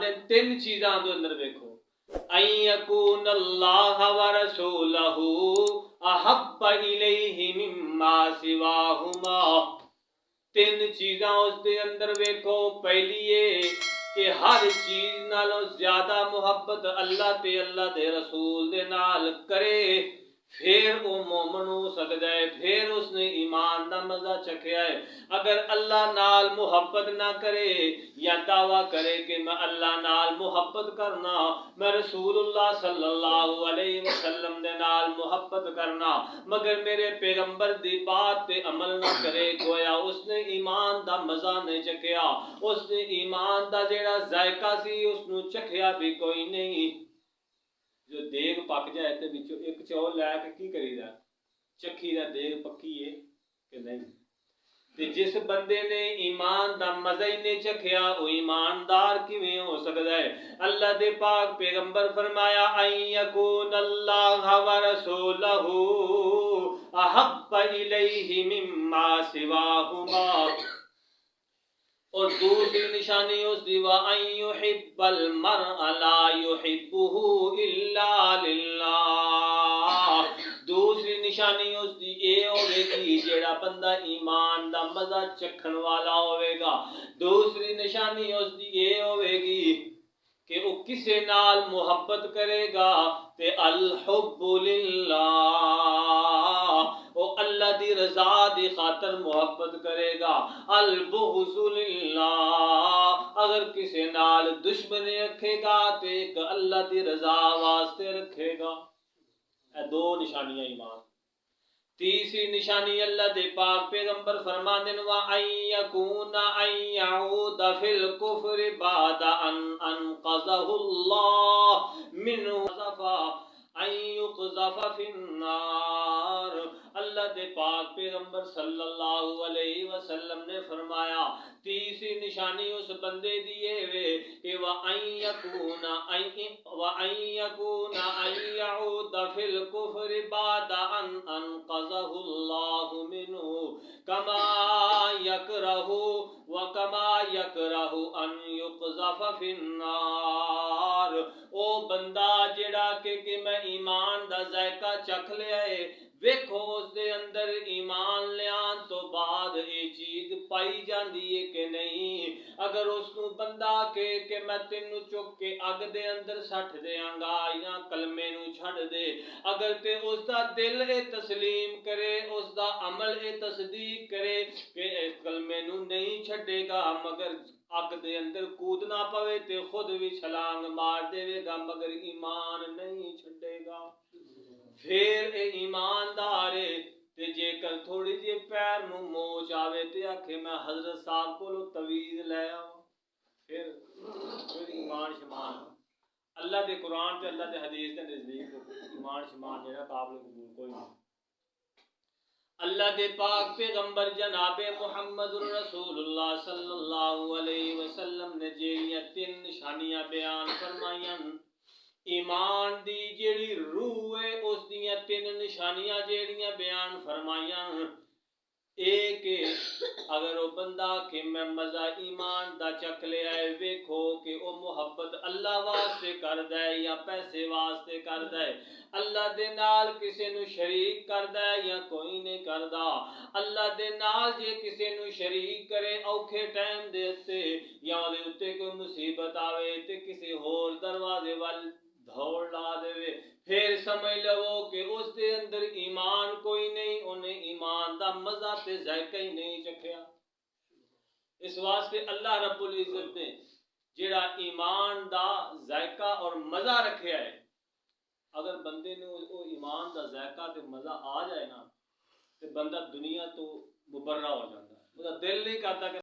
فرماتے ہیں تین چیزاں دے اندر ویکھو ان یکون اللہ و رسولہ احب الیہ مما سواہما، تین چیزاں اس دے اندر ویکھو. پہلی یہ کہ ہر چیز نالوں زیادہ محبت اللہ تے اللہ دے رسول دے نال کرے، پھر وہ مومن ہو سکتا ہے، پھر اس نے ایمان دا مزہ چکھیا ہے. اگر اللہ نال محبت نہ کرے یا دعویٰ کرے کہ میں اللہ نال محبت کرنا، میں رسول اللہ صلی اللہ علیہ وسلم دے نال محبت کرنا، مگر میرے پیغمبر دی بات تے عمل نہ کرے، گویا اس نے ایمان دا مزہ نہیں چکھیا، اس نے ایمان دا جیڑا ذائقہ سی اس نو چکھیا بھی کوئی نہیں. جو دیگ پک جائے تے وچوں ایک چول لے کے کی کری دا چکھی دا دیگ پکی ہے کہ نہیں. تے جس بندے نے ایمان دا مزہ ہی نہیں چکھیا وہ ایماندار کیویں ہو سکدا ہے؟ اللہ دے پاک پیغمبر فرمایا ان یکون اللہ و رسولہ احب الیہ مما سواہما، اور دوسری نشانی اس دی وَأَن يُحِبَّ الْمَرْءَ لَا يُحِبُّهُ إِلَّا لِلَّهِ. دوسری نشانی اس دی اے ہوے گی جیڑا بندہ ایمان دا مزہ چکھن والا ہوے گا، دوسری نشانی اس دی اے ہوے گی کہ وہ کسے نال محبت کرے گا تے الحب للہ، وہ اللہ دی رضا دی خاطر محبت کرے گا. البغض للہ، اگر کسے نال دشمنی رکھے گا تے ایک اللہ دی رضا واسطے رکھے گا. اے دو نشانیاں ایمان. تیسری نشانی اللہ دے پاک پیغمبر فرماندے نے وَأَن يَكُونَ أَن يَعُودَ فِي الْكُفْرِ بَعْدَ أَن أَنْقَذَهُ اللَّهُ مِنْهُ أَن يُقْذَفَ فِي النَّارِ. اللہ دے پاک پیغمبر صلی اللہ علیہ وسلم نے فرمایا تیسری نشانی اس بندے دی ہے کہ وَأَن يَكُونَ أَن يَعُودَ فِي الْكُفْرِ بَعْدَ أَن أَنْقَذَهُ اللَّهُ مِنْهُ كَمَا يَكْرَهُ وَكَمَا يَكْرَهُ أَن يُقْذَفَ فِي النَّارِ. او بندہ جڑا کہ میں ایمان دا ذائقہ چکھ لیا ہے، ویکھو اس دے اندر ایمان لیان تو بعد یہ چیز پائی جاندی ہے کہ نہیں. اگر اس کو بندہ کہ میں تینوں چک کے اگ دے اندر سٹ دیاں گا یا کلمے نو چھڑ دے، اگر تے اس دا دل اے تسلیم کرے، اس دا عمل اے تصدیق کرے کہ اس کلمے نو نہیں چھڑے گا، مگر اگ دے اندر کودنا پوے تے خود بھی چھلانگ مار دے گا مگر ایمان نہیں چھڑے گا، پھر اے ایماندار ہے. تے جے کر تھوڑی جی پیر نو موچ آوے تے آکھے میں حضرت صاحب کو تویز لے آؤں، پھر ایمان شمان. اللہ دے قرآن تے اللہ دے حدیث دے نزدیک ایمان شمان جیڑا قابل قبول کوئی نہیں. اللہ دے پاک پیغمبر جناب محمد رسول اللہ صلی اللہ علیہ وسلم نے جیڑیاں تین نشانیاں بیان فرمائیاں، ایمان دی جیڑی روح ہے اس دیاں تین نشانیاں جیڑیاں بیان فرمائیاں. ایک اگر وہ بندہ کہ میں مزہ ایمان دا چک لے آئے، ویکھو کہ وہ محبت اللہ واسطے کردا ہے یا پیسے واسطے کردا ہے، اللہ دے نال کسے نو شریک کردا ہے یا کوئی نہیں کردا. اللہ دے نال جے کسے نو شریک کرے اوکھے ٹائم دے تے یا دے اتے کوئی مصیبت آوے تے کسے ہور دروازے وال دھوڑ لا دے، پھر سمجھ لو کہ اس دے اندر ایمان کوئی نہیں، انہیں ایمان دا مزہ تے ذائقہ ہی نہیں چکھیا. اس واسطے اللہ رب العزت نے جڑا ایمان دا ذائقہ اور مزہ رکھیا ہے، اگر بندے نے وہ ایمان دا ذائقہ تے مزہ آ جائے نا تے بندہ دنیا تو مبرہ ہو جاتا ہے، وہ دل نہیں کرتا کہ